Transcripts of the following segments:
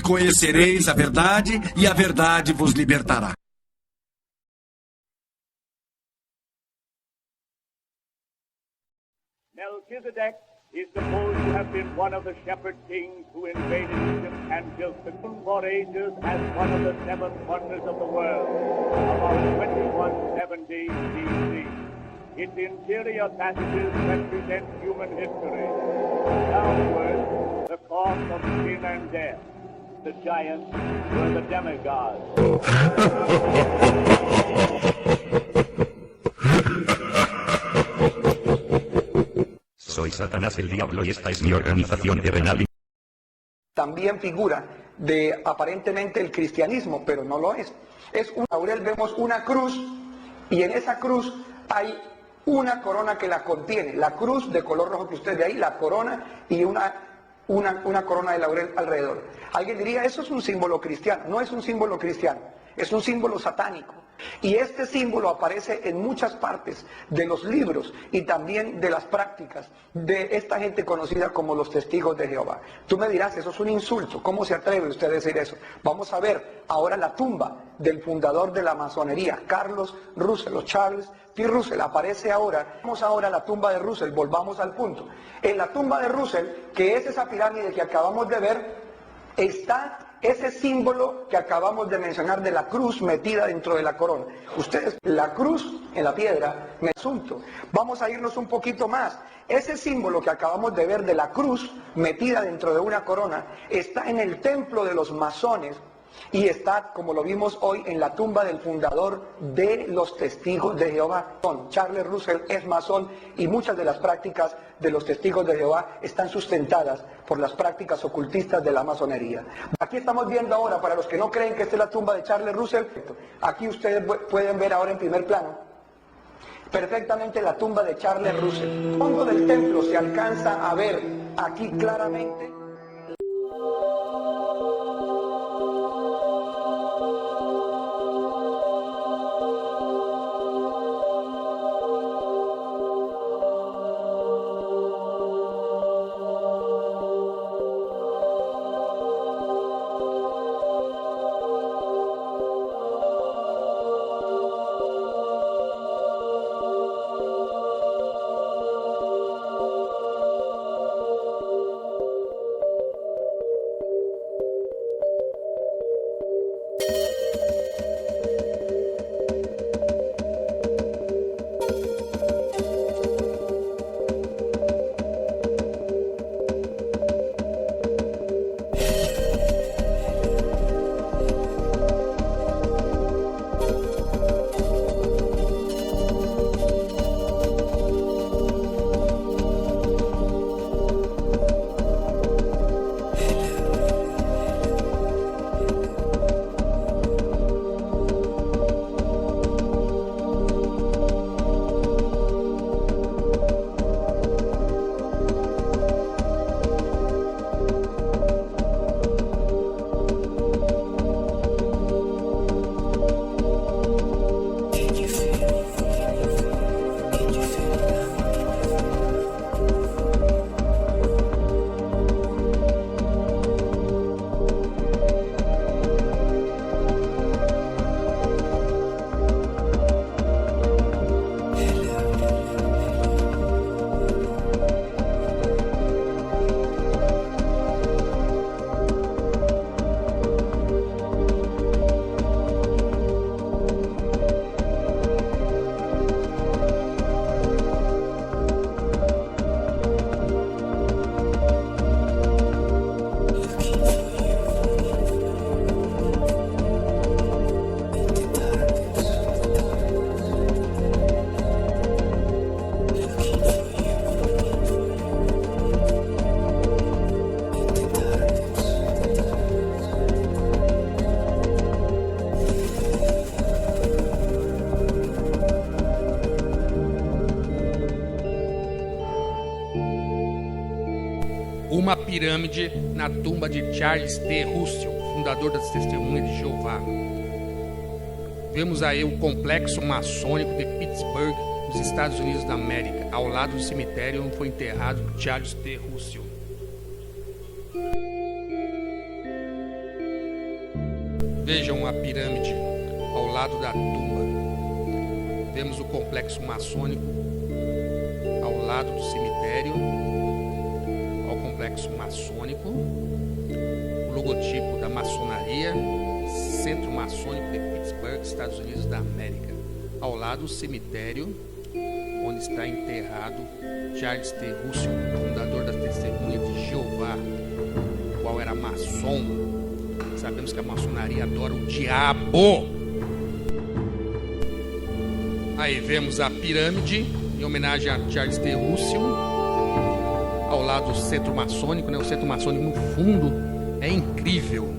conhecereis a verdade, e a verdade vos libertará. Melchizedek is supposed to have been one of the shepherd kings who invaded Egypt and built the tomb for ages as one of the seven wonders of the world, about 2170 BC. Its interior passages represent human history. Downward, the cause of sin and death. The giants were the demigods. Soy Satanás el diablo y esta es mi organización terrenal. También figura de aparentemente el cristianismo, pero no lo es. Es un laurel, vemos una cruz y en esa cruz hay una corona que la contiene. La cruz de color rojo que usted ve ahí, la corona y una corona de laurel alrededor. Alguien diría, eso es un símbolo cristiano. No es un símbolo cristiano, es un símbolo satánico. Y este símbolo aparece en muchas partes de los libros y también de las prácticas de esta gente conocida como los testigos de Jehová. Tú me dirás, eso es un insulto, ¿cómo se atreve usted a decir eso? Vamos a ver ahora la tumba del fundador de la masonería, Carlos Russell o Charles T. Russell, aparece ahora. Vamos ahora a la tumba de Russell, volvamos al punto. En la tumba de Russell, que es esa pirámide que acabamos de ver, está ese símbolo que acabamos de mencionar de la cruz metida dentro de la corona. Ustedes, la cruz en la piedra, me asunto. Vamos a irnos un poquito más. Ese símbolo que acabamos de ver de la cruz metida dentro de una corona está en el templo de los masones y está, como lo vimos hoy, en la tumba del fundador de los testigos de Jehová. Charles Russell es masón y muchas de las prácticas de los testigos de Jehová están sustentadas por las prácticas ocultistas de la masonería. Aquí estamos viendo ahora, para los que no creen que esta es la tumba de Charles Russell, aquí ustedes pueden ver ahora en primer plano perfectamente la tumba de Charles Russell. En el fondo del templo se alcanza a ver aquí claramente. Uma pirâmide na tumba de Charles T. Russell, fundador das Testemunhas de Jeová. Vemos aí o complexo maçônico de Pittsburgh, nos Estados Unidos da América, ao lado do cemitério onde foi enterrado Charles T. Russell. Vejam a pirâmide ao lado da tumba. Vemos o complexo maçônico ao lado do cemitério. Ao complexo maçônico, o logotipo da maçonaria, Centro Maçônico de Pittsburgh, Estados Unidos da América. Ao lado, o cemitério onde está enterrado Charles T. Russell, fundador das Testemunhas de Jeová, o qual era maçom. Sabemos que a maçonaria adora o diabo. Aí vemos a pirâmide em homenagem a Charles T. Russell. Ao lado do centro maçônico, né? O centro maçônico no fundo é incrível.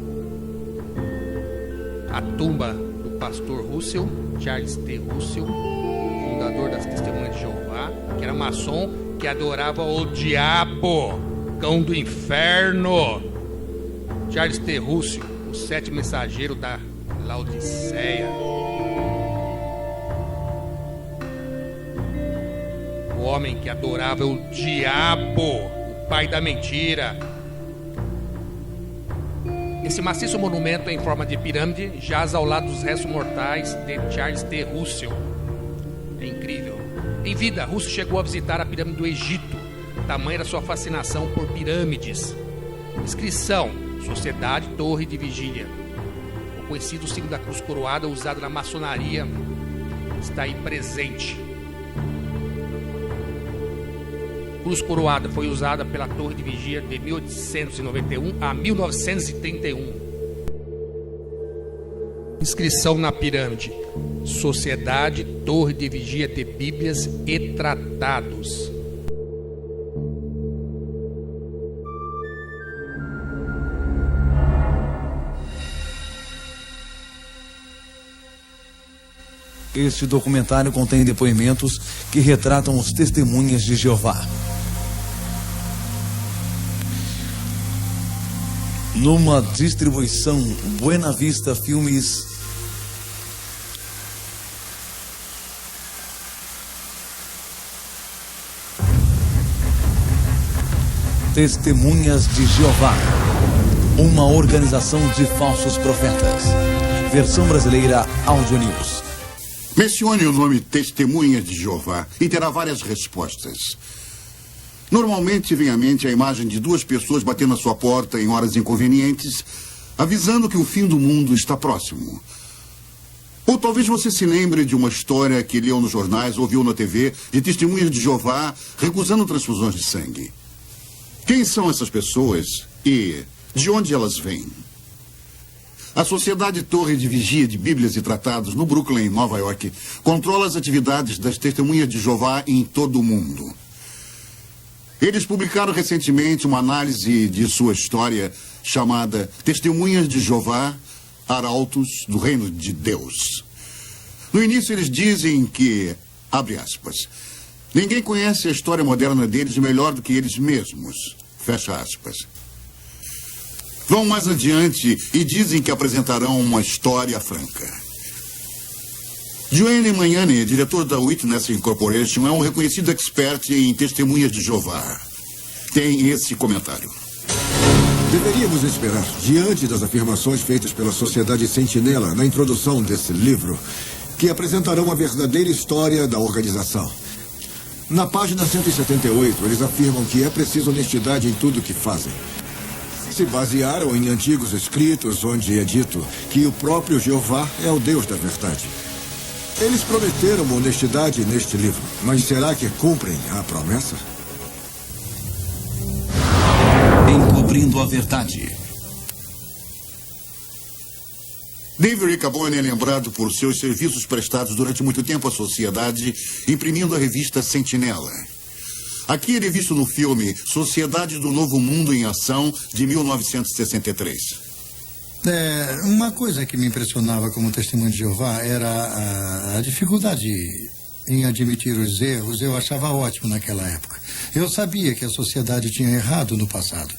A tumba do pastor Russell, Charles T. Russell, fundador das Testemunhas de Jeová, que era maçom, que adorava o diabo, cão do inferno. Charles T. Russell, o sétimo mensageiro da Laodiceia. O homem que adorava o diabo, o pai da mentira. Esse maciço monumento em forma de pirâmide jaz ao lado dos restos mortais de Charles T. Russell. É incrível. Em vida, Russell chegou a visitar a pirâmide do Egito. Tamanha era sua fascinação por pirâmides. Inscrição: Sociedade Torre de Vigília. O conhecido símbolo da cruz coroada usado na maçonaria está aí presente. Cruz coroada foi usada pela Torre de Vigia de 1891 a 1931. Inscrição na pirâmide: Sociedade Torre de Vigia de Bíblias e Tratados. Este documentário contém depoimentos que retratam os testemunhas de Jeová. Numa distribuição Buena Vista Filmes, Testemunhas de Jeová, uma organização de falsos profetas. Versão brasileira Audio News. Mencione o nome Testemunhas de Jeová e terá várias respostas. Normalmente vem à mente a imagem de duas pessoas batendo à sua porta em horas inconvenientes, avisando que o fim do mundo está próximo. Ou talvez você se lembre de uma história que leu nos jornais ou viu na TV de testemunhas de Jeová recusando transfusões de sangue. Quem são essas pessoas e de onde elas vêm? A Sociedade Torre de Vigia de Bíblias e Tratados, no Brooklyn, Nova York, controla as atividades das Testemunhas de Jeová em todo o mundo. Eles publicaram recentemente uma análise de sua história chamada Testemunhas de Jeová, Arautos do Reino de Deus. No início eles dizem que, abre aspas, ninguém conhece a história moderna deles melhor do que eles mesmos, fecha aspas. Vão mais adiante e dizem que apresentarão uma história franca. Joanne Magnani, diretor da Witness Incorporation, é um reconhecido expert em testemunhas de Jeová. Tem esse comentário. Deveríamos esperar, diante das afirmações feitas pela Sociedade Sentinela na introdução desse livro, que apresentarão a verdadeira história da organização. Na página 178, eles afirmam que é preciso honestidade em tudo que fazem. Se basearam em antigos escritos onde é dito que o próprio Jeová é o Deus da verdade. Eles prometeram honestidade neste livro, mas será que cumprem a promessa? Encobrindo a verdade. Dave Riccaboni é lembrado por seus serviços prestados durante muito tempo à sociedade, imprimindo a revista Sentinela. Aqui ele é visto no filme Sociedade do Novo Mundo em Ação, de 1963. Uma coisa que me impressionava como testemunho de Jeová era a dificuldade em admitir os erros. Eu achava ótimo naquela época. Eu sabia que a sociedade tinha errado no passado,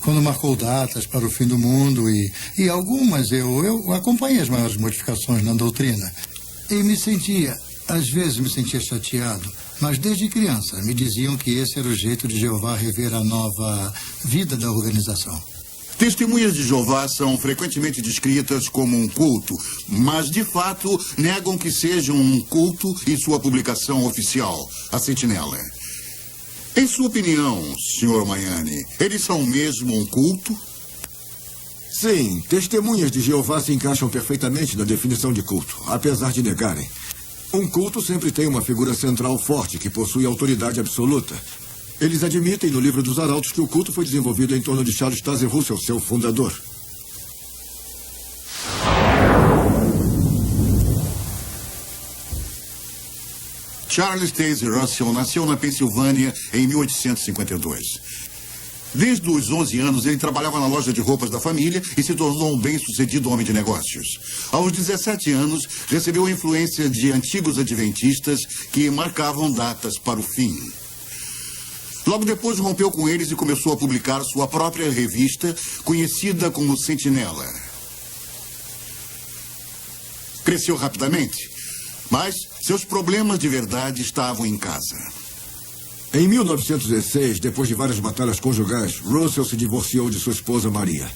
quando marcou datas para o fim do mundo e algumas eu acompanhei as maiores modificações na doutrina. E às vezes me sentia chateado, mas desde criança me diziam que esse era o jeito de Jeová rever a nova vida da organização. Testemunhas de Jeová são frequentemente descritas como um culto, mas de fato negam que sejam um culto em sua publicação oficial, a Sentinela. Em sua opinião, Sr. Mayani, eles são mesmo um culto? Sim, testemunhas de Jeová se encaixam perfeitamente na definição de culto, apesar de negarem. Um culto sempre tem uma figura central forte que possui autoridade absoluta. Eles admitem no Livro dos Arautos que o culto foi desenvolvido em torno de Charles Taze Russell, seu fundador. Charles Taze Russell nasceu na Pensilvânia em 1852. Desde os 11 anos, ele trabalhava na loja de roupas da família e se tornou um bem-sucedido homem de negócios. Aos 17 anos, recebeu a influência de antigos adventistas que marcavam datas para o fim. Logo depois, rompeu com eles e começou a publicar sua própria revista, conhecida como Sentinela. Cresceu rapidamente, mas seus problemas de verdade estavam em casa. Em 1916, depois de várias batalhas conjugais, Russell se divorciou de sua esposa Maria.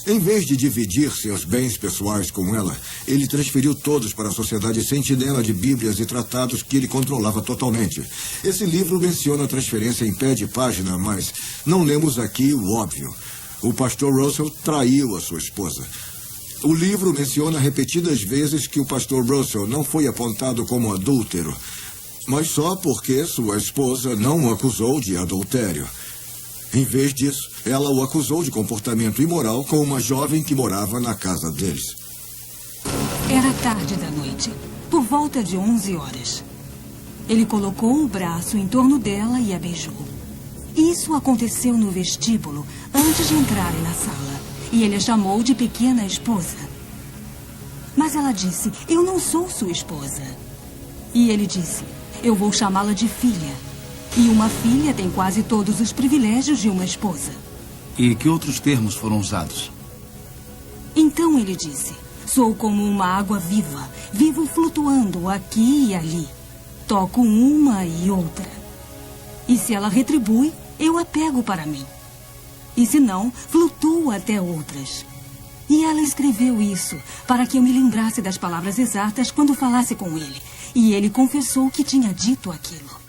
Em vez de dividir seus bens pessoais com ela, ele transferiu todos para a Sociedade Sentinela de Bíblias e Tratados que ele controlava totalmente. Esse livro menciona a transferência em pé de página, mas não lemos aqui o óbvio. O pastor Russell traiu a sua esposa. O livro menciona repetidas vezes que o pastor Russell não foi apontado como adúltero, mas só porque sua esposa não o acusou de adultério. Em vez disso, ela o acusou de comportamento imoral com uma jovem que morava na casa deles. Era tarde da noite, por volta de 11 horas. Ele colocou o braço em torno dela e a beijou. Isso aconteceu no vestíbulo, antes de entrarem na sala, e ele a chamou de pequena esposa. Mas ela disse, eu não sou sua esposa. E ele disse, eu vou chamá-la de filha. E uma filha tem quase todos os privilégios de uma esposa. E que outros termos foram usados? Então ele disse, sou como uma água viva, vivo flutuando aqui e ali. Toco uma e outra. E se ela retribui, eu a pego para mim. E se não, flutuo até outras. E ela escreveu isso para que eu me lembrasse das palavras exatas quando falasse com ele. E ele confessou que tinha dito aquilo.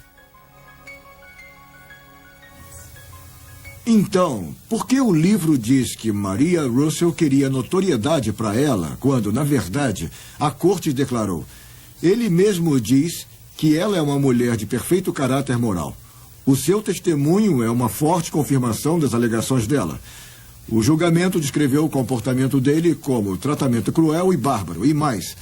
Então, por que o livro diz que Maria Russell queria notoriedade para ela, quando, na verdade, a corte declarou? Ele mesmo diz que ela é uma mulher de perfeito caráter moral. O seu testemunho é uma forte confirmação das alegações dela. O julgamento descreveu o comportamento dele como tratamento cruel e bárbaro, e mais.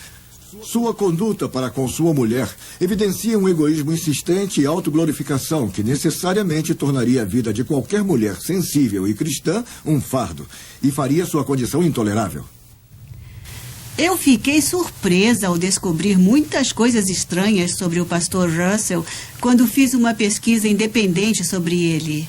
Sua conduta para com sua mulher evidencia um egoísmo insistente e autoglorificação que necessariamente tornaria a vida de qualquer mulher sensível e cristã um fardo e faria sua condição intolerável. Eu fiquei surpresa ao descobrir muitas coisas estranhas sobre o pastor Russell quando fiz uma pesquisa independente sobre ele.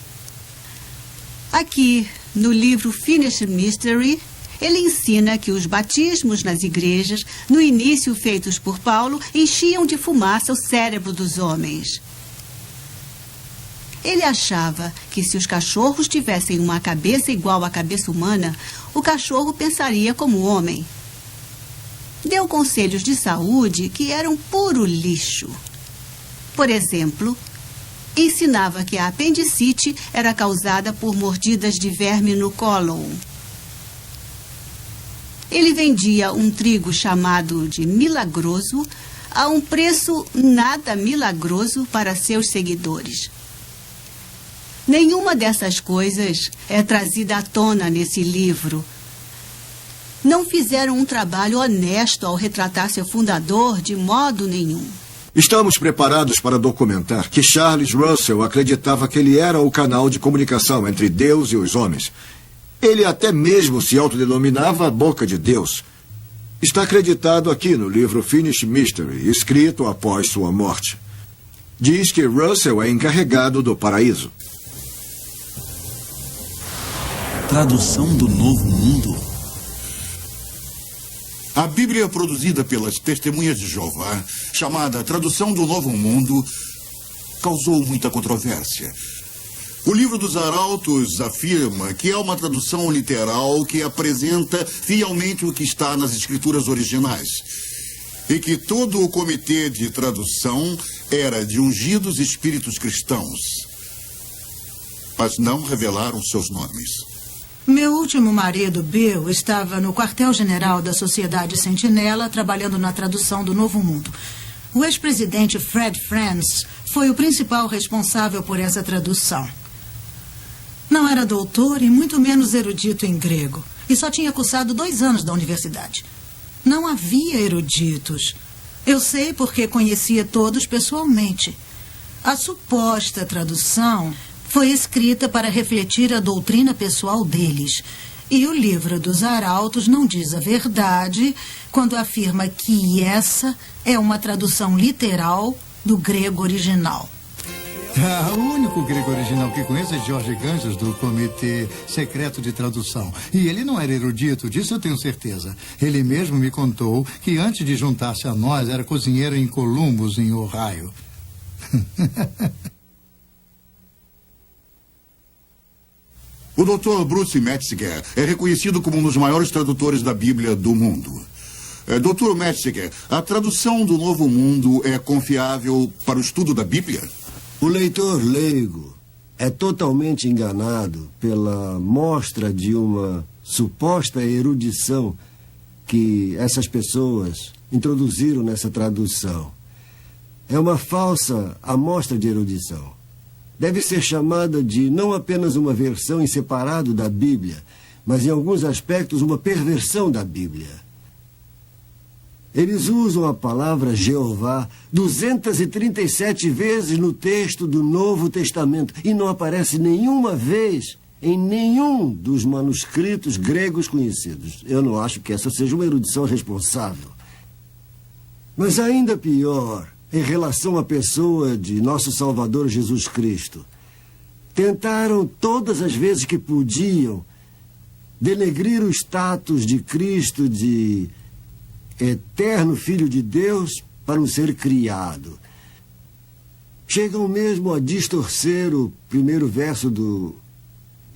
Aqui, no livro Finished Mystery, ele ensina que os batismos nas igrejas, no início feitos por Paulo, enchiam de fumaça o cérebro dos homens. Ele achava que se os cachorros tivessem uma cabeça igual à cabeça humana, o cachorro pensaria como homem. Deu conselhos de saúde que eram puro lixo. Por exemplo, ensinava que a apendicite era causada por mordidas de verme no cólon. Ele vendia um trigo chamado de milagroso a um preço nada milagroso para seus seguidores. Nenhuma dessas coisas é trazida à tona nesse livro. Não fizeram um trabalho honesto ao retratar seu fundador de modo nenhum. Estamos preparados para documentar que Charles Russell acreditava que ele era o canal de comunicação entre Deus e os homens. Ele até mesmo se autodenominava a boca de Deus. Está acreditado aqui no livro Finished Mystery, escrito após sua morte. Diz que Russell é encarregado do paraíso. Tradução do Novo Mundo. A Bíblia produzida pelas Testemunhas de Jeová, chamada Tradução do Novo Mundo, causou muita controvérsia. O livro dos Arautos afirma que é uma tradução literal que apresenta fielmente o que está nas escrituras originais. E que todo o comitê de tradução era de ungidos espíritos cristãos. Mas não revelaram seus nomes. Meu último marido, Bill, estava no quartel-general da Sociedade Sentinela, trabalhando na tradução do Novo Mundo. O ex-presidente Fred Franz foi o principal responsável por essa tradução. Não era doutor e muito menos erudito em grego. E só tinha cursado 2 anos da universidade. Não havia eruditos. Eu sei porque conhecia todos pessoalmente. A suposta tradução foi escrita para refletir a doutrina pessoal deles. E o livro dos Arautos não diz a verdade quando afirma que essa é uma tradução literal do grego original. O único grego original que conheço é Jorge Ganges, do Comitê Secreto de Tradução. E ele não era erudito, disso eu tenho certeza. Ele mesmo me contou que antes de juntar-se a nós era cozinheiro em Columbus, em Ohio. O Dr. Bruce Metzger é reconhecido como um dos maiores tradutores da Bíblia do mundo. Dr. Metzger, a tradução do Novo Mundo é confiável para o estudo da Bíblia? O leitor leigo é totalmente enganado pela mostra de uma suposta erudição que essas pessoas introduziram nessa tradução. É uma falsa amostra de erudição. Deve ser chamada de não apenas uma versão em separado da Bíblia, mas em alguns aspectos uma perversão da Bíblia. Eles usam a palavra Jeová 237 vezes no texto do Novo Testamento e não aparece nenhuma vez em nenhum dos manuscritos gregos conhecidos. Eu não acho que essa seja uma erudição responsável. Mas ainda pior, em relação à pessoa de nosso Salvador Jesus Cristo, tentaram todas as vezes que podiam denegrir o status de Cristo de eterno Filho de Deus para um ser criado. Chegam mesmo a distorcer o primeiro verso do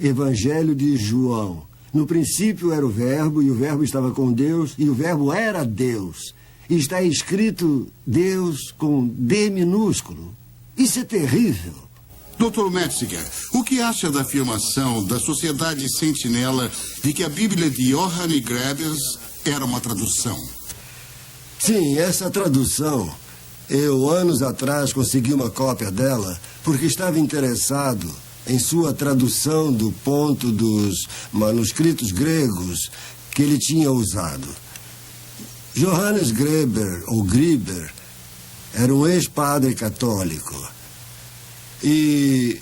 Evangelho de João. No princípio era o Verbo, e o Verbo estava com Deus, e o Verbo era Deus. E está escrito Deus com D minúsculo. Isso é terrível. Dr. Metzger, o que acha da afirmação da Sociedade Sentinela de que a Bíblia de Johannes Grebers era uma tradução? Sim, essa tradução, eu anos atrás consegui uma cópia dela porque estava interessado em sua tradução do ponto dos manuscritos gregos que ele tinha usado. Johannes Greber, ou Griber, era um ex-padre católico. E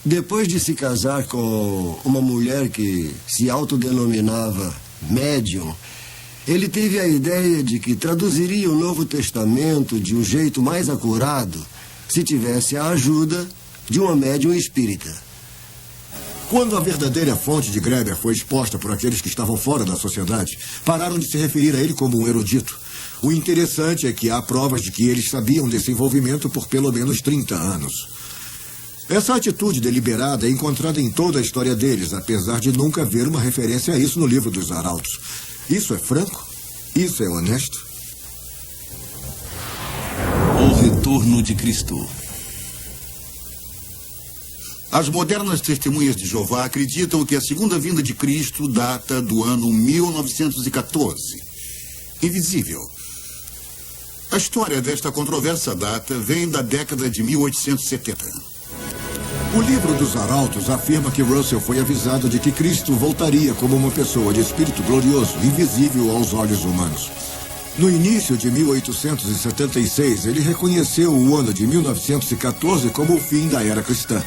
depois de se casar com uma mulher que se autodenominava médium, ele teve a ideia de que traduziria o Novo Testamento de um jeito mais acurado se tivesse a ajuda de uma médium espírita. Quando a verdadeira fonte de Greber foi exposta por aqueles que estavam fora da sociedade, pararam de se referir a ele como um erudito. O interessante é que há provas de que eles sabiam desse envolvimento por pelo menos 30 anos. Essa atitude deliberada é encontrada em toda a história deles, apesar de nunca haver uma referência a isso no livro dos Arautos. Isso é franco? Isso é honesto? O retorno de Cristo. As modernas testemunhas de Jeová acreditam que a segunda vinda de Cristo data do ano 1914. Invisível. A história desta controversa data vem da década de 1870. O livro dos Arautos afirma que Russell foi avisado de que Cristo voltaria como uma pessoa de espírito glorioso, invisível aos olhos humanos. No início de 1876, ele reconheceu o ano de 1914 como o fim da era cristã.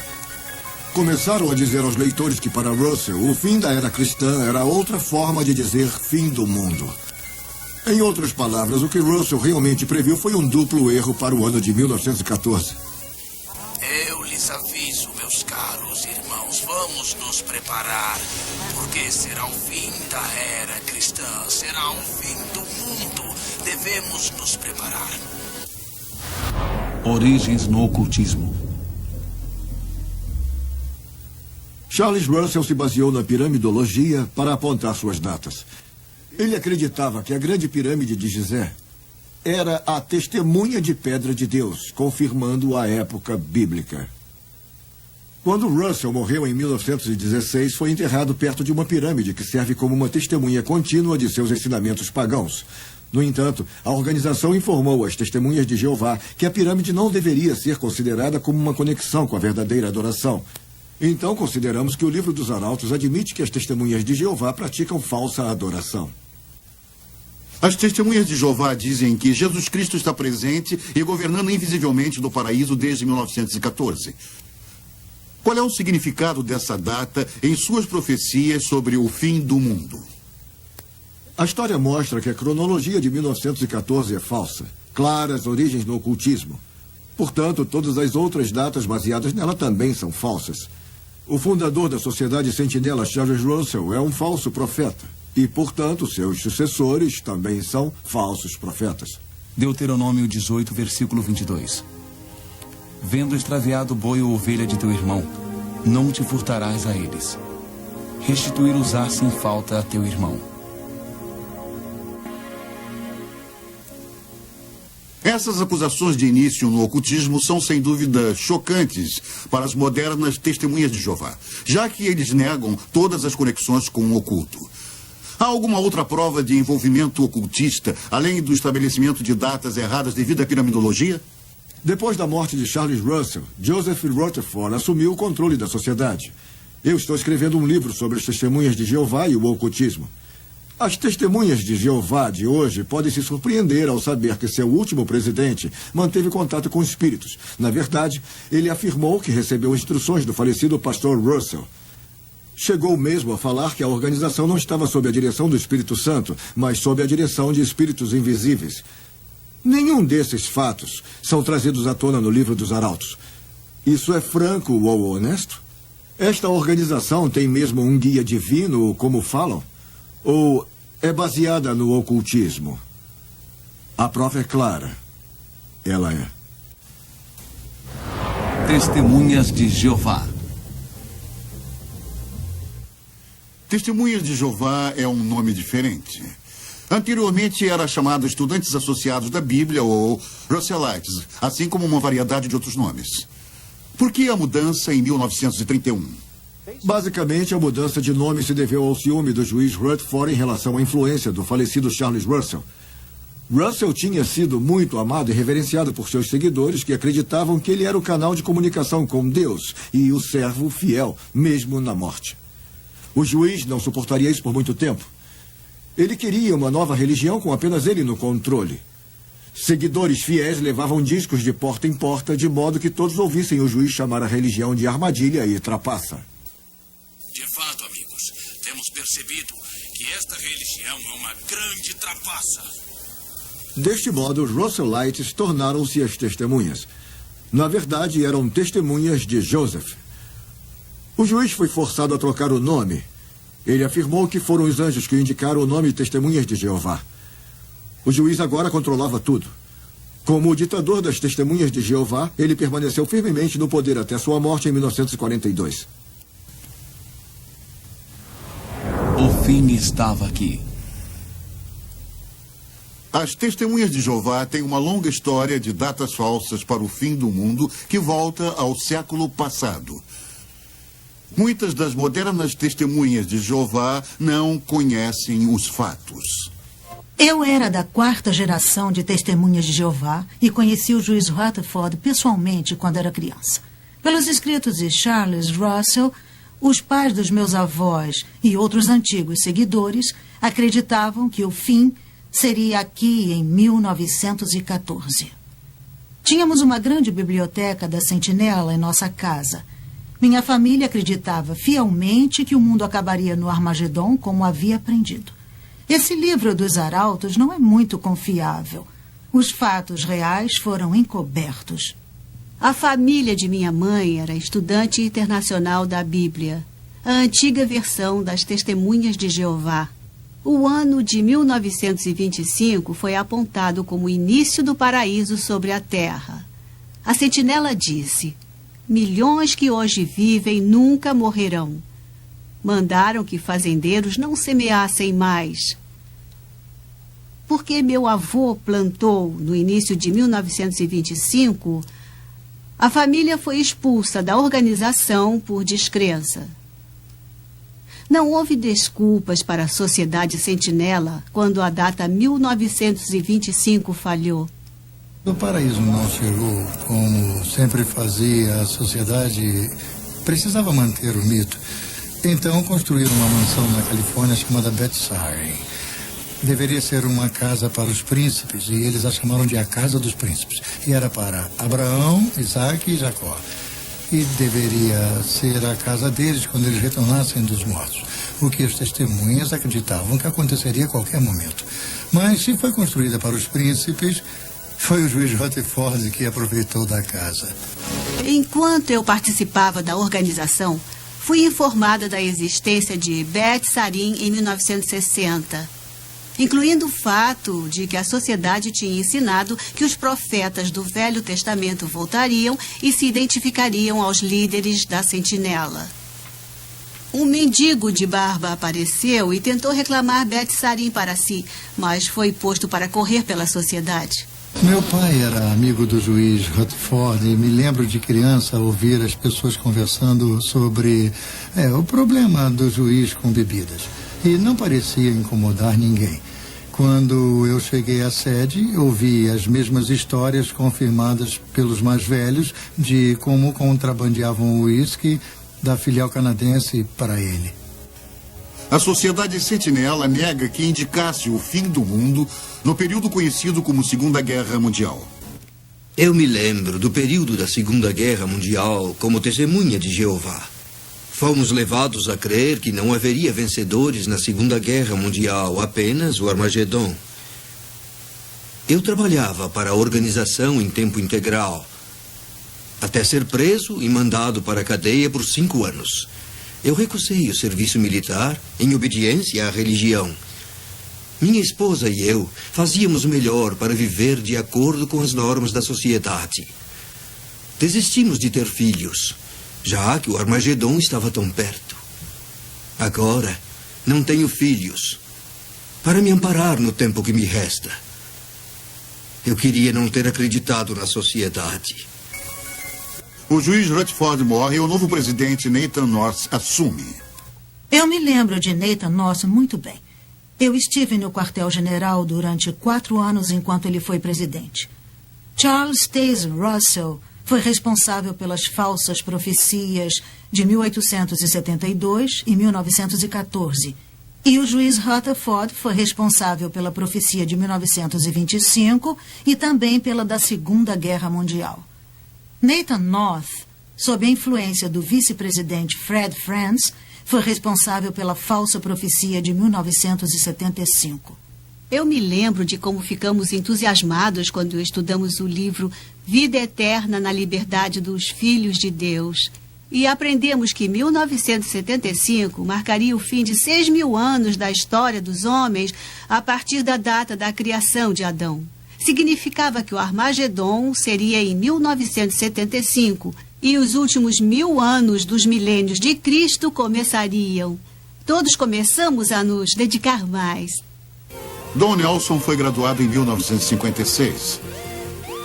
Começaram a dizer aos leitores que para Russell o fim da era cristã era outra forma de dizer fim do mundo. Em outras palavras, o que Russell realmente previu foi um duplo erro para o ano de 1914. Eu lhes aviso, meus caros irmãos, vamos nos preparar, porque será o fim da era cristã, será o fim do mundo. Devemos nos preparar. Origens no ocultismo. Charles Russell se baseou na piramidologia para apontar suas datas. Ele acreditava que a Grande Pirâmide de Gizé era a testemunha de pedra de Deus, confirmando a época bíblica. Quando Russell morreu em 1916, foi enterrado perto de uma pirâmide que serve como uma testemunha contínua de seus ensinamentos pagãos. No entanto, a organização informou às Testemunhas de Jeová que a pirâmide não deveria ser considerada como uma conexão com a verdadeira adoração. Então, consideramos que o Livro dos Arautos admite que as Testemunhas de Jeová praticam falsa adoração. As Testemunhas de Jeová dizem que Jesus Cristo está presente e governando invisivelmente no paraíso desde 1914. Qual é o significado dessa data em suas profecias sobre o fim do mundo? A história mostra que a cronologia de 1914 é falsa, claras origens no ocultismo. Portanto, todas as outras datas baseadas nela também são falsas. O fundador da Sociedade Sentinela, Charles Russell, é um falso profeta. E, portanto, seus sucessores também são falsos profetas. Deuteronômio 18, versículo 22. Vendo extraviado o boi ou ovelha de teu irmão, não te furtarás a eles. Restituir-os-á sem falta a teu irmão. Essas acusações de início no ocultismo são, sem dúvida, chocantes para as modernas Testemunhas de Jeová, já que eles negam todas as conexões com o oculto. Há alguma outra prova de envolvimento ocultista, além do estabelecimento de datas erradas devido à piramidologia? Depois da morte de Charles Russell, Joseph Rutherford assumiu o controle da sociedade. Eu estou escrevendo um livro sobre as Testemunhas de Jeová e o ocultismo. As Testemunhas de Jeová de hoje podem se surpreender ao saber que seu último presidente manteve contato com espíritos. Na verdade, ele afirmou que recebeu instruções do falecido pastor Russell. Chegou mesmo a falar que a organização não estava sob a direção do Espírito Santo, mas sob a direção de espíritos invisíveis. Nenhum desses fatos são trazidos à tona no Livro dos Arautos. Isso é franco ou honesto? Esta organização tem mesmo um guia divino, como falam? Ou é baseada no ocultismo? A prova é clara. Ela é. Testemunhas de Jeová. Testemunhas de Jeová é um nome diferente. Anteriormente era chamado Estudantes Associados da Bíblia ou Russellites, assim como uma variedade de outros nomes. Por que a mudança em 1931? Basicamente, a mudança de nome se deveu ao ciúme do juiz Rutherford em relação à influência do falecido Charles Russell. Russell tinha sido muito amado e reverenciado por seus seguidores que acreditavam que ele era o canal de comunicação com Deus e o servo fiel, mesmo na morte. O juiz não suportaria isso por muito tempo. Ele queria uma nova religião com apenas ele no controle. Seguidores fiéis levavam discos de porta em porta, de modo que todos ouvissem o juiz chamar a religião de armadilha e trapaça. De fato, amigos, temos percebido que esta religião é uma grande trapaça. Deste modo, os Russellites tornaram-se as testemunhas. Na verdade, eram testemunhas de Joseph. O juiz foi forçado a trocar o nome. Ele afirmou que foram os anjos que indicaram o nome Testemunhas de Jeová. O juiz agora controlava tudo. Como o ditador das Testemunhas de Jeová, ele permaneceu firmemente no poder até sua morte em 1942. O fim estava aqui. As Testemunhas de Jeová têm uma longa história de datas falsas para o fim do mundo que volta ao século passado. Muitas das modernas Testemunhas de Jeová não conhecem os fatos. Eu era da 4ª geração de Testemunhas de Jeová e conheci o juiz Rutherford pessoalmente quando era criança. Pelos escritos de Charles Russell, os pais dos meus avós e outros antigos seguidores acreditavam que o fim seria aqui em 1914. Tínhamos uma grande biblioteca da Sentinela em nossa casa. Minha família acreditava fielmente que o mundo acabaria no Armagedon, como havia aprendido. Esse livro dos Arautos não é muito confiável. Os fatos reais foram encobertos. A família de minha mãe era estudante internacional da Bíblia, a antiga versão das Testemunhas de Jeová. O ano de 1925 foi apontado como o início do paraíso sobre a terra. A sentinela disse: milhões que hoje vivem nunca morrerão. Mandaram que fazendeiros não semeassem mais. Porque meu avô plantou no início de 1925, a família foi expulsa da organização por descrença. Não houve desculpas para a Sociedade Sentinela quando a data 1925 falhou. O paraíso não chegou como sempre fazia a sociedade, precisava manter o mito. Então construíram uma mansão na Califórnia chamada Beth-Sarin. Deveria ser uma casa para os príncipes, e eles a chamaram de a Casa dos Príncipes. E era para Abraão, Isaac e Jacó. E deveria ser a casa deles quando eles retornassem dos mortos. O que as testemunhas acreditavam que aconteceria a qualquer momento. Mas se foi construída para os príncipes, foi o juiz Rutherford que aproveitou da casa. Enquanto eu participava da organização, fui informada da existência de Beth-Sarin em 1960. Incluindo o fato de que a sociedade tinha ensinado que os profetas do Velho Testamento voltariam e se identificariam aos líderes da sentinela. Um mendigo de barba apareceu e tentou reclamar Beth-Sarin para si, mas foi posto para correr pela sociedade. Meu pai era amigo do juiz Rutherford e me lembro de criança ouvir as pessoas conversando sobre o problema do juiz com bebidas. E não parecia incomodar ninguém. Quando eu cheguei à sede, ouvi as mesmas histórias confirmadas pelos mais velhos de como contrabandeavam o uísque da filial canadense para ele. A Sociedade Sentinela nega que indicasse o fim do mundo no período conhecido como Segunda Guerra Mundial. Eu me lembro do período da Segunda Guerra Mundial como testemunha de Jeová. Fomos levados a crer que não haveria vencedores na Segunda Guerra Mundial, apenas o Armagedon. Eu trabalhava para a organização em tempo integral, até ser preso e mandado para a cadeia por 5 anos. Eu recusei o serviço militar em obediência à religião. Minha esposa e eu fazíamos o melhor para viver de acordo com as normas da sociedade. Desistimos de ter filhos, já que o Armagedon estava tão perto. Agora, não tenho filhos para me amparar no tempo que me resta. Eu queria não ter acreditado na sociedade. O juiz Rutherford morre e o novo presidente Nathan North assume. Eu me lembro de Nathan North muito bem. Eu estive no quartel-general durante 4 anos enquanto ele foi presidente. Charles Taze Russell foi responsável pelas falsas profecias de 1872 e 1914. E o juiz Rutherford foi responsável pela profecia de 1925 e também pela da Segunda Guerra Mundial. Nathan North, sob a influência do vice-presidente Fred Frantz, foi responsável pela falsa profecia de 1975. Eu me lembro de como ficamos entusiasmados quando estudamos o livro Vida Eterna na Liberdade dos Filhos de Deus. E aprendemos que 1975 marcaria o fim de 6.000 anos da história dos homens a partir da data da criação de Adão. Significava que o Armagedon seria em 1975 e os últimos 1000 anos dos milênios de Cristo começariam. Todos começamos a nos dedicar mais. Don Nelson foi graduado em 1956.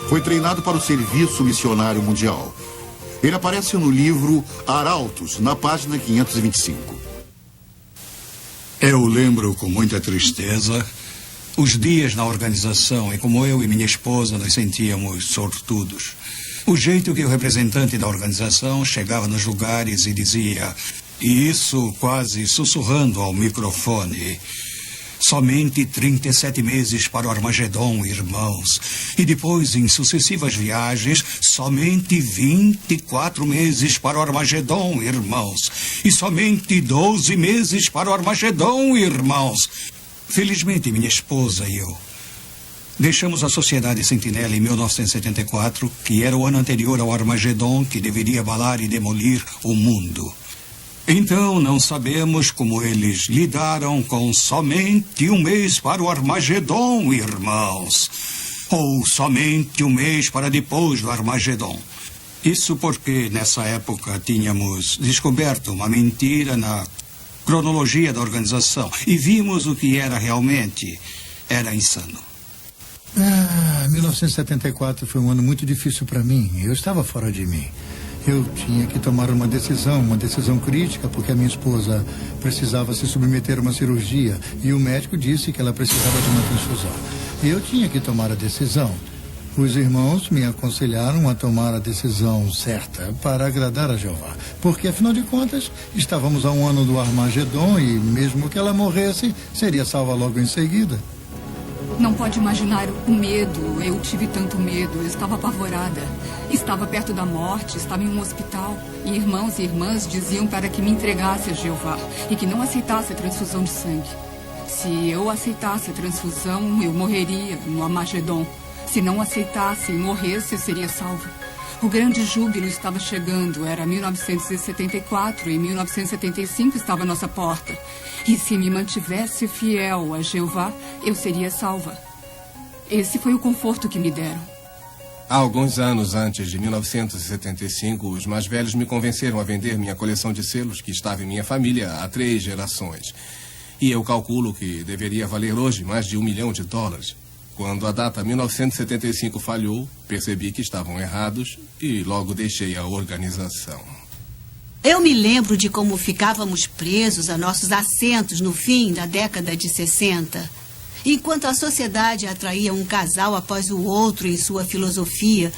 Foi treinado para o Serviço Missionário Mundial. Ele aparece no livro Arautos, na página 525. Eu lembro com muita tristeza os dias na organização e como eu e minha esposa nos sentíamos sortudos. O jeito que o representante da organização chegava nos lugares e dizia, e isso quase sussurrando ao microfone: somente 37 meses para o Armagedon, irmãos. E depois, em sucessivas viagens, somente 24 meses para o Armagedon, irmãos. E somente 12 meses para o Armagedon, irmãos. Felizmente, minha esposa e eu deixamos a Sociedade Sentinela em 1974, que era o ano anterior ao Armagedon, que deveria abalar e demolir o mundo. Então, não sabemos como eles lidaram com somente 1 mês para o Armagedon, irmãos. Ou somente 1 mês para depois do Armagedon. Isso porque, nessa época, tínhamos descoberto uma mentira na cronologia da organização e vimos o que era realmente. Era insano. 1974 foi um ano muito difícil para mim. Eu estava fora de mim. Eu tinha que tomar uma decisão crítica, porque a minha esposa precisava se submeter a uma cirurgia e o médico disse que ela precisava de uma transfusão. Eu tinha que tomar a decisão. Os irmãos me aconselharam a tomar a decisão certa para agradar a Jeová, porque, afinal de contas, estávamos a um ano do Armagedon e, mesmo que ela morresse, seria salva logo em seguida. Não pode imaginar o medo. Eu tive tanto medo. Eu estava apavorada. Estava perto da morte, estava em um hospital. E irmãos e irmãs diziam para que me entregasse a Jeová e que não aceitasse a transfusão de sangue. Se eu aceitasse a transfusão, eu morreria no Armagedon. Se não aceitasse e morresse, eu seria salva. O grande júbilo estava chegando. Era 1974 e 1975 estava à nossa porta. E se me mantivesse fiel a Jeová, eu seria salva. Esse foi o conforto que me deram. Há alguns anos antes de 1975, os mais velhos me convenceram a vender minha coleção de selos que estava em minha família há 3 gerações. E eu calculo que deveria valer hoje mais de $1 milhão. Quando a data 1975 falhou, percebi que estavam errados e logo deixei a organização. Eu me lembro de como ficávamos presos a nossos assentos no fim da década de 60. Enquanto a sociedade atraía um casal após o outro em sua filosofia,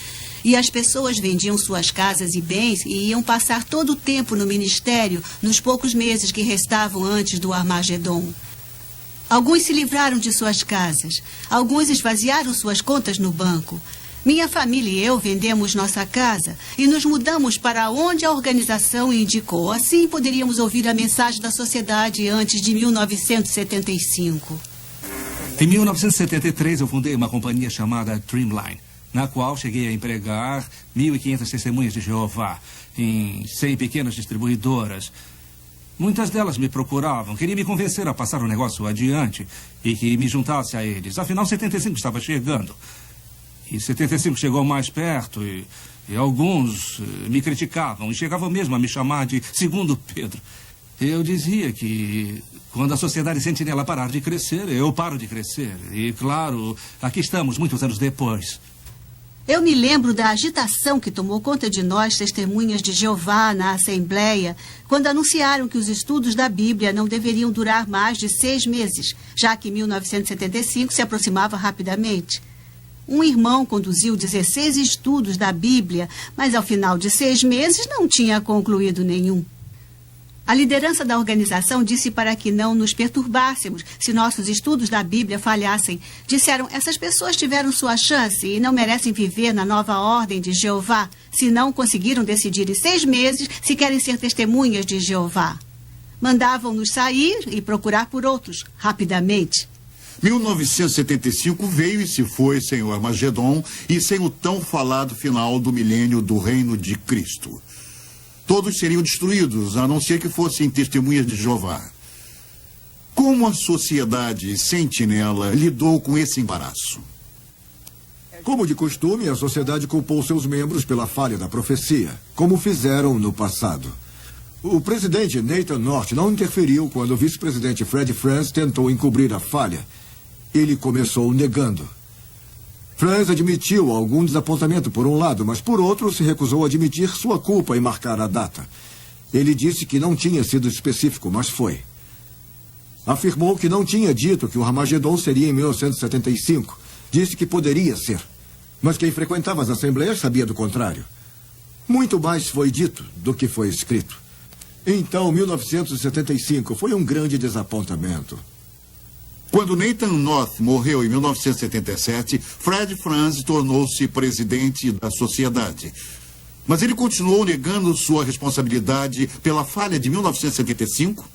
e as pessoas vendiam suas casas e bens e iam passar todo o tempo no ministério nos poucos meses que restavam antes do Armagedon. Alguns se livraram de suas casas, alguns esvaziaram suas contas no banco. Minha família e eu vendemos nossa casa e nos mudamos para onde a organização indicou. Assim poderíamos ouvir a mensagem da sociedade antes de 1975. Em 1973, eu fundei uma companhia chamada Dreamline, na qual cheguei a empregar 1.500 testemunhas de Jeová em 100 pequenas distribuidoras. Muitas delas me procuravam, queriam me convencer a passar o negócio adiante e que me juntasse a eles. Afinal, 75 estava chegando. E 75 chegou mais perto e alguns me criticavam e chegavam mesmo a me chamar de Segundo Pedro. Eu dizia que quando a sociedade sentinela parar de crescer, eu paro de crescer. E, claro, aqui estamos muitos anos depois. Eu me lembro da agitação que tomou conta de nós, testemunhas de Jeová, na Assembleia, quando anunciaram que os estudos da Bíblia não deveriam durar mais de 6 meses, já que 1975 se aproximava rapidamente. Um irmão conduziu 16 estudos da Bíblia, mas ao final de 6 meses não tinha concluído nenhum. A liderança da organização disse para que não nos perturbássemos se nossos estudos da Bíblia falhassem. Disseram, essas pessoas tiveram sua chance e não merecem viver na nova ordem de Jeová, se não conseguiram decidir em 6 meses se querem ser testemunhas de Jeová. Mandavam-nos sair e procurar por outros, rapidamente. 1975 veio e se foi sem o Armagedon e sem o tão falado final do milênio do reino de Cristo. Todos seriam destruídos, a não ser que fossem testemunhas de Jeová. Como a sociedade sentinela lidou com esse embaraço? Como de costume, a sociedade culpou seus membros pela falha da profecia, como fizeram no passado. O presidente Nathan North não interferiu quando o vice-presidente Fred Franz tentou encobrir a falha. Ele começou negando. Franz admitiu algum desapontamento por um lado, mas por outro se recusou a admitir sua culpa e marcar a data. Ele disse que não tinha sido específico, mas foi. Afirmou que não tinha dito que o Armagedon seria em 1975. Disse que poderia ser. Mas quem frequentava as assembleias sabia do contrário. Muito mais foi dito do que foi escrito. Então, 1975 foi um grande desapontamento. Quando Nathan North morreu em 1977, Fred Franz tornou-se presidente da sociedade. Mas ele continuou negando sua responsabilidade pela falha de 1975?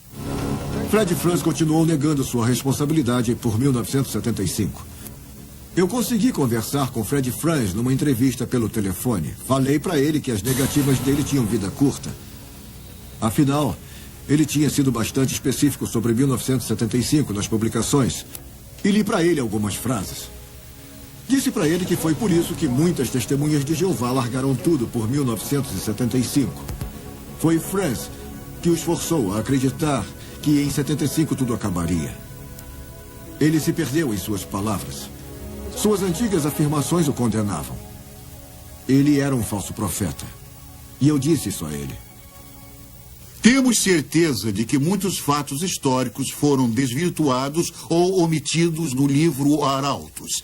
Fred Franz continuou negando sua responsabilidade por 1975. Eu consegui conversar com Fred Franz numa entrevista pelo telefone. Falei para ele que as negativas dele tinham vida curta. Afinal, ele tinha sido bastante específico sobre 1975 nas publicações e li para ele algumas frases. Disse para ele que foi por isso que muitas testemunhas de Jeová largaram tudo por 1975. Foi Franz que os forçou a acreditar que em 75 tudo acabaria. Ele se perdeu em suas palavras. Suas antigas afirmações o condenavam. Ele era um falso profeta. E eu disse isso a ele. Temos certeza de que muitos fatos históricos foram desvirtuados ou omitidos no livro Arautos.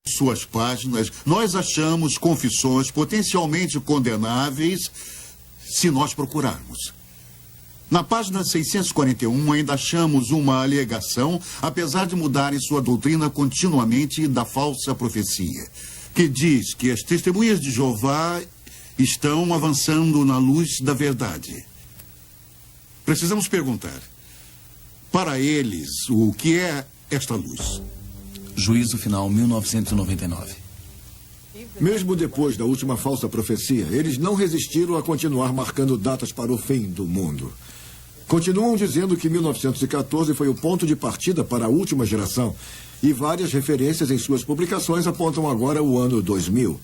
Em suas páginas, nós achamos confissões potencialmente condenáveis se nós procurarmos. Na página 641 ainda achamos uma alegação, apesar de mudarem sua doutrina continuamente, da falsa profecia, que diz que as testemunhas de Jeová estão avançando na luz da verdade. Precisamos perguntar, para eles, o que é esta luz? Juízo Final, 1999. Mesmo depois da última falsa profecia, eles não resistiram a continuar marcando datas para o fim do mundo. Continuam dizendo que 1914 foi o ponto de partida para a última geração, e várias referências em suas publicações apontam agora o ano 2000.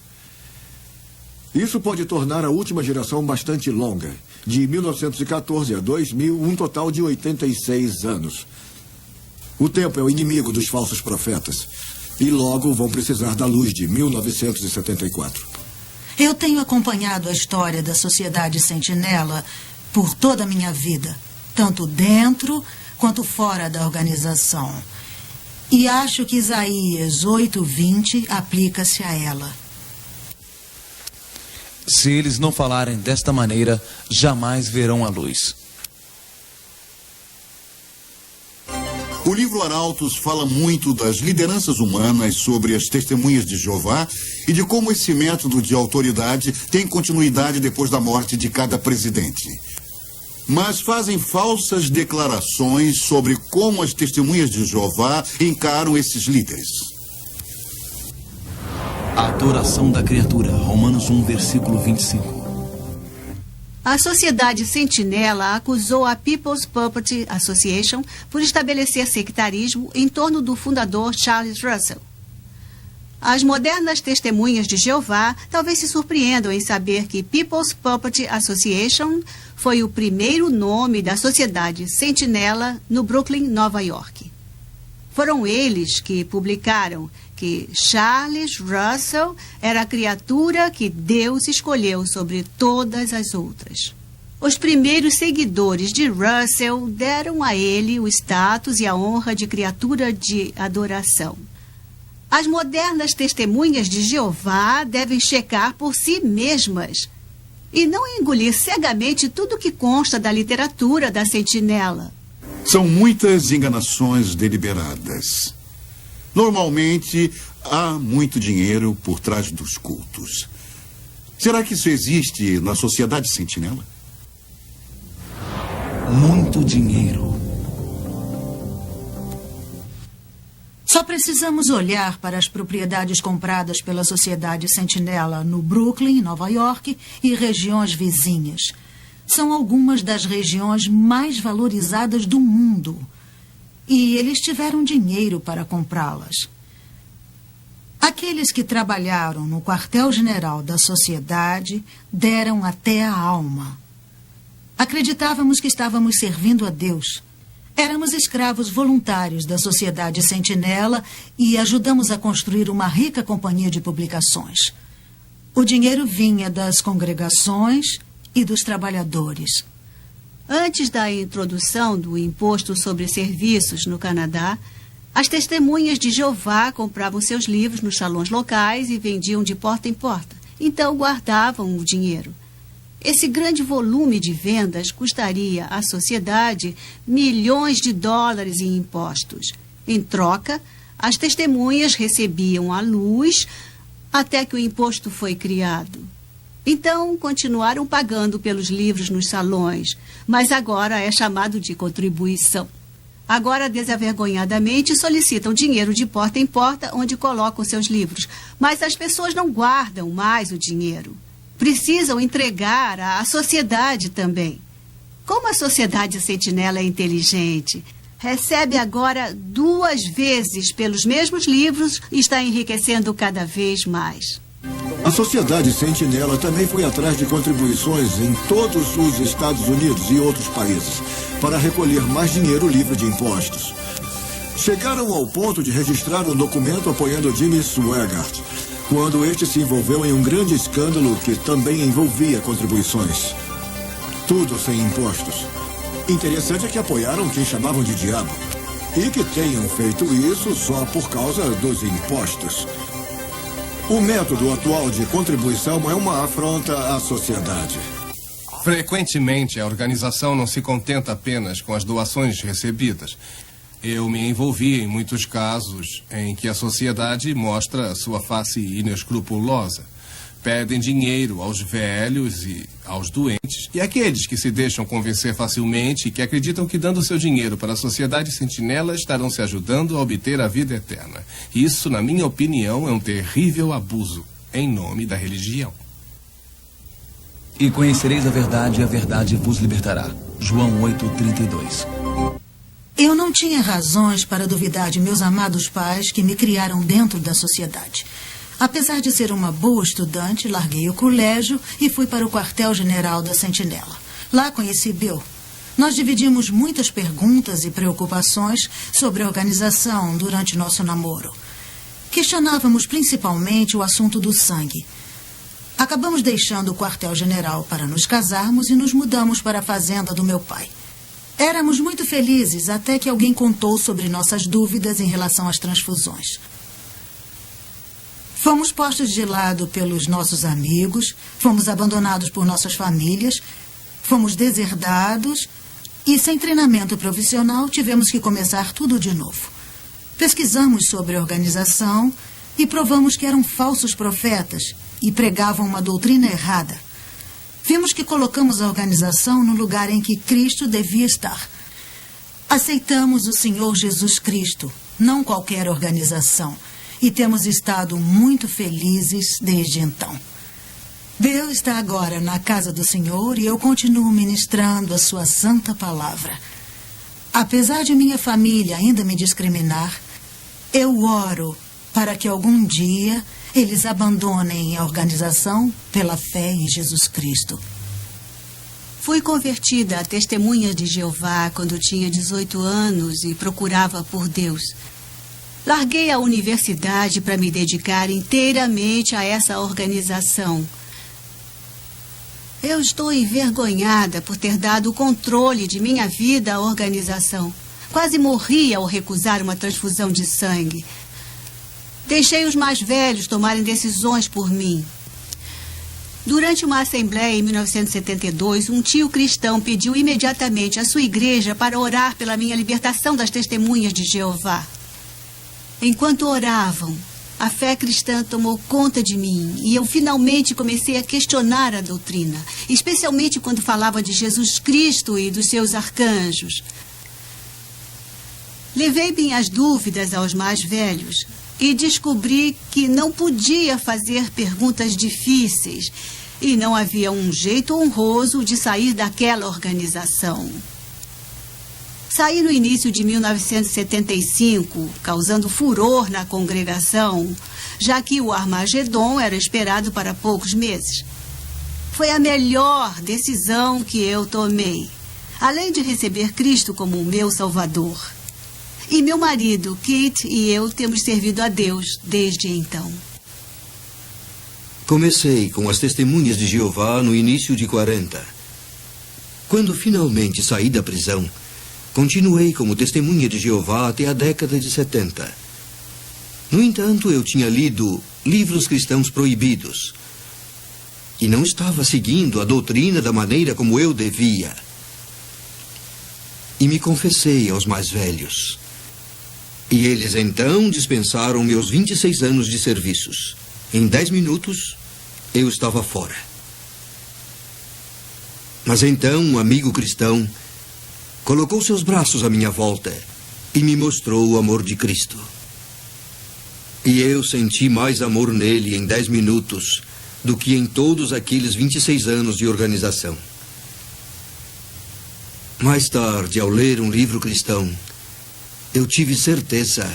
Isso pode tornar a última geração bastante longa. De 1914 a 2000, um total de 86 anos. O tempo é o inimigo dos falsos profetas. E logo vão precisar da luz de 1974. Eu tenho acompanhado a história da Sociedade Sentinela por toda a minha vida, tanto dentro quanto fora da organização. E acho que Isaías 8:20 aplica-se a ela. Se eles não falarem desta maneira, jamais verão a luz. O livro Arautos fala muito das lideranças humanas sobre as testemunhas de Jeová e de como esse método de autoridade tem continuidade depois da morte de cada presidente. Mas fazem falsas declarações sobre como as testemunhas de Jeová encaram esses líderes. Adoração da criatura, Romanos 1, versículo 25. A Sociedade Sentinela acusou a People's Puppet Association por estabelecer sectarismo em torno do fundador Charles Russell. As modernas testemunhas de Jeová talvez se surpreendam em saber que People's Puppet Association foi o primeiro nome da Sociedade Sentinela no Brooklyn, Nova York. Foram eles que publicaram que Charles Russell era a criatura que Deus escolheu sobre todas as outras. Os primeiros seguidores de Russell deram a ele o status e a honra de criatura de adoração. As modernas testemunhas de Jeová devem checar por si mesmas e não engolir cegamente tudo que consta da literatura da Sentinela. São muitas enganações deliberadas. Normalmente, há muito dinheiro por trás dos cultos. Será que isso existe na Sociedade Sentinela? Muito dinheiro. Só precisamos olhar para as propriedades compradas pela Sociedade Sentinela no Brooklyn, Nova York e regiões vizinhas. São algumas das regiões mais valorizadas do mundo. E eles tiveram dinheiro para comprá-las. Aqueles que trabalharam no quartel-general da sociedade deram até a alma. Acreditávamos que estávamos servindo a Deus. Éramos escravos voluntários da Sociedade Sentinela e ajudamos a construir uma rica companhia de publicações. O dinheiro vinha das congregações e dos trabalhadores. Antes da introdução do imposto sobre serviços no Canadá, as testemunhas de Jeová compravam seus livros nos salões locais e vendiam de porta em porta. Então guardavam o dinheiro. Esse grande volume de vendas custaria à sociedade milhões de dólares em impostos. Em troca, as testemunhas recebiam a luz até que o imposto foi criado. Então, continuaram pagando pelos livros nos salões, mas agora é chamado de contribuição. Agora, desavergonhadamente, solicitam dinheiro de porta em porta onde colocam seus livros, mas as pessoas não guardam mais o dinheiro. Precisam entregar à sociedade também. Como a Sociedade Sentinela é inteligente, recebe agora 2 vezes pelos mesmos livros e está enriquecendo cada vez mais. A Sociedade Sentinela também foi atrás de contribuições em todos os Estados Unidos e outros países para recolher mais dinheiro livre de impostos. Chegaram ao ponto de registrar um documento apoiando Jimmy Swaggart, quando este se envolveu em um grande escândalo que também envolvia contribuições. Tudo sem impostos. Interessante é que apoiaram quem chamavam de diabo. E que tenham feito isso só por causa dos impostos. O método atual de contribuição é uma afronta à sociedade. Frequentemente, a organização não se contenta apenas com as doações recebidas. Eu me envolvi em muitos casos em que a sociedade mostra sua face inescrupulosa. Pedem dinheiro aos velhos e aos doentes e àqueles que se deixam convencer facilmente e que acreditam que dando seu dinheiro para a Sociedade Sentinela estarão se ajudando a obter a vida eterna. Isso, na minha opinião, é um terrível abuso em nome da religião. E conhecereis a verdade, e a verdade vos libertará. João 8:32. Eu não tinha razões para duvidar de meus amados pais que me criaram dentro da sociedade. Apesar de ser uma boa estudante, larguei o colégio e fui para o quartel-general da Sentinela. Lá conheci Bill. Nós dividimos muitas perguntas e preocupações sobre a organização durante nosso namoro. Questionávamos principalmente o assunto do sangue. Acabamos deixando o quartel-general para nos casarmos e nos mudamos para a fazenda do meu pai. Éramos muito felizes até que alguém contou sobre nossas dúvidas em relação às transfusões. Fomos postos de lado pelos nossos amigos, fomos abandonados por nossas famílias, fomos deserdados e, sem treinamento profissional, tivemos que começar tudo de novo. Pesquisamos sobre a organização e provamos que eram falsos profetas e pregavam uma doutrina errada. Vimos que colocamos a organização no lugar em que Cristo devia estar. Aceitamos o Senhor Jesus Cristo, não qualquer organização. E temos estado muito felizes desde então. Deus está agora na casa do Senhor e eu continuo ministrando a sua santa palavra. Apesar de minha família ainda me discriminar, eu oro para que algum dia eles abandonem a organização pela fé em Jesus Cristo. Fui convertida a Testemunhas de Jeová quando tinha 18 anos e procurava por Deus. Larguei a universidade para me dedicar inteiramente a essa organização. Eu estou envergonhada por ter dado o controle de minha vida à organização. Quase morri ao recusar uma transfusão de sangue. Deixei os mais velhos tomarem decisões por mim. Durante uma assembleia em 1972, um tio cristão pediu imediatamente à sua igreja para orar pela minha libertação das Testemunhas de Jeová. Enquanto oravam, a fé cristã tomou conta de mim e eu finalmente comecei a questionar a doutrina, especialmente quando falava de Jesus Cristo e dos seus arcanjos. Levei minhas dúvidas aos mais velhos e descobri que não podia fazer perguntas difíceis e não havia um jeito honroso de sair daquela organização. Saí no início de 1975, causando furor na congregação, já que o Armagedon era esperado para poucos meses. Foi a melhor decisão que eu tomei, além de receber Cristo como o meu Salvador. E meu marido, Kate, e eu temos servido a Deus desde então. Comecei com as Testemunhas de Jeová no início de 40. Quando finalmente saí da prisão, continuei como Testemunha de Jeová até a década de 70. No entanto, eu tinha lido livros cristãos proibidos e não estava seguindo a doutrina da maneira como eu devia. E me confessei aos mais velhos. E eles então dispensaram meus 26 anos de serviços. Em 10 minutos, eu estava fora. Mas então um amigo cristão colocou seus braços à minha volta e me mostrou o amor de Cristo. E eu senti mais amor nele em 10 minutos do que em todos aqueles 26 anos de organização. Mais tarde, ao ler um livro cristão, eu tive certeza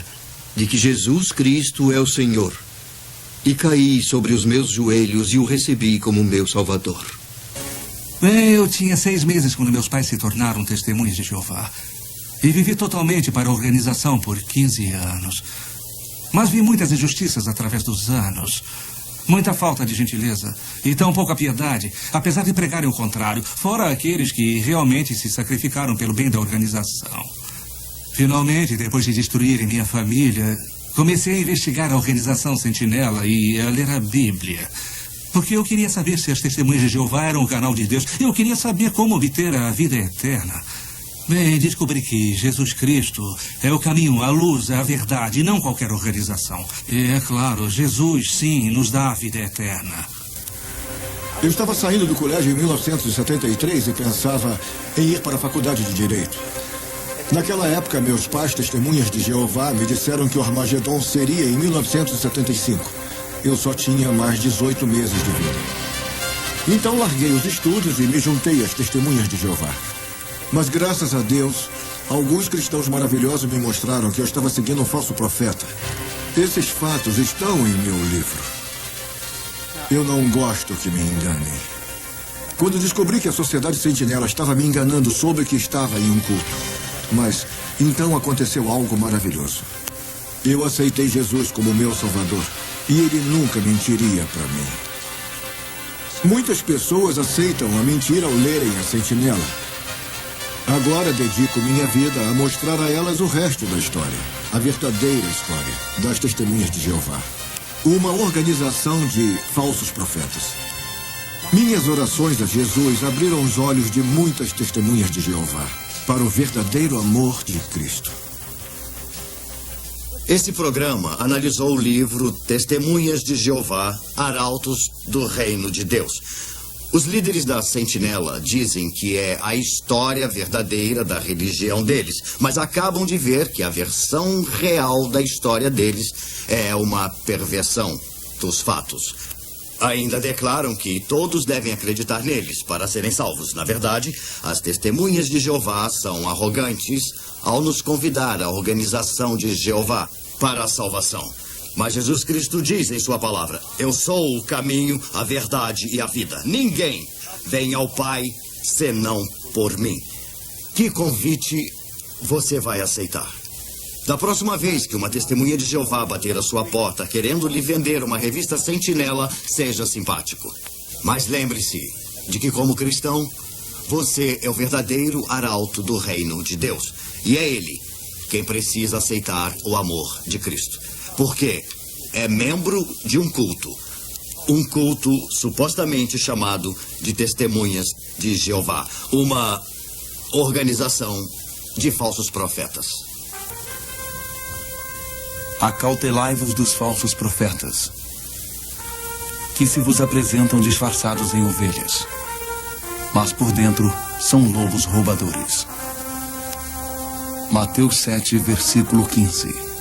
de que Jesus Cristo é o Senhor. E caí sobre os meus joelhos e o recebi como meu Salvador. Bem, eu tinha 6 meses quando meus pais se tornaram testemunhas de Jeová. E vivi totalmente para a organização por 15 anos. Mas vi muitas injustiças através dos anos. Muita falta de gentileza e tão pouca piedade, apesar de pregarem o contrário, fora aqueles que realmente se sacrificaram pelo bem da organização. Finalmente, depois de destruírem minha família, comecei a investigar a organização Sentinela e a ler a Bíblia. Porque eu queria saber se as testemunhas de Jeová eram o canal de Deus. Eu queria saber como obter a vida eterna. Bem, descobri que Jesus Cristo é o caminho, a luz, a verdade, e não qualquer organização. E é claro, Jesus, sim, nos dá a vida eterna. Eu estava saindo do colégio em 1973 e pensava em ir para a faculdade de Direito. Naquela época, meus pais, testemunhas de Jeová, me disseram que o Armagedon seria em 1975. Eu só tinha mais 18 meses de vida. Então larguei os estudos e me juntei às testemunhas de Jeová. Mas graças a Deus, alguns cristãos maravilhosos me mostraram que eu estava seguindo um falso profeta. Esses fatos estão em meu livro. Eu não gosto que me enganem. Quando descobri que a Sociedade Sentinela estava me enganando, soube que estava em um culto. Mas então aconteceu algo maravilhoso. Eu aceitei Jesus como meu Salvador e ele nunca mentiria para mim. Muitas pessoas aceitam a mentira ao lerem a Sentinela. Agora dedico minha vida a mostrar a elas o resto da história, a verdadeira história das testemunhas de Jeová. Uma organização de falsos profetas. Minhas orações a Jesus abriram os olhos de muitas testemunhas de Jeová para o verdadeiro amor de Cristo. Esse programa analisou o livro Testemunhas de Jeová, Arautos do Reino de Deus. Os líderes da Sentinela dizem que é a história verdadeira da religião deles, mas acabam de ver que a versão real da história deles é uma perversão dos fatos. Ainda declaram que todos devem acreditar neles para serem salvos. Na verdade, as testemunhas de Jeová são arrogantes ao nos convidar à organização de Jeová para a salvação. Mas Jesus Cristo diz em sua palavra: eu sou o caminho, a verdade e a vida. Ninguém vem ao Pai senão por mim. Que convite você vai aceitar? Da próxima vez que uma testemunha de Jeová bater a sua porta querendo lhe vender uma revista Sentinela, seja simpático. Mas lembre-se de que, como cristão, você é o verdadeiro arauto do reino de Deus. E é ele quem precisa aceitar o amor de Cristo. Porque é membro de um culto supostamente chamado de Testemunhas de Jeová, uma organização de falsos profetas. Acautelai-vos dos falsos profetas, que se vos apresentam disfarçados em ovelhas, mas por dentro são lobos roubadores. Mateus 7, versículo 15.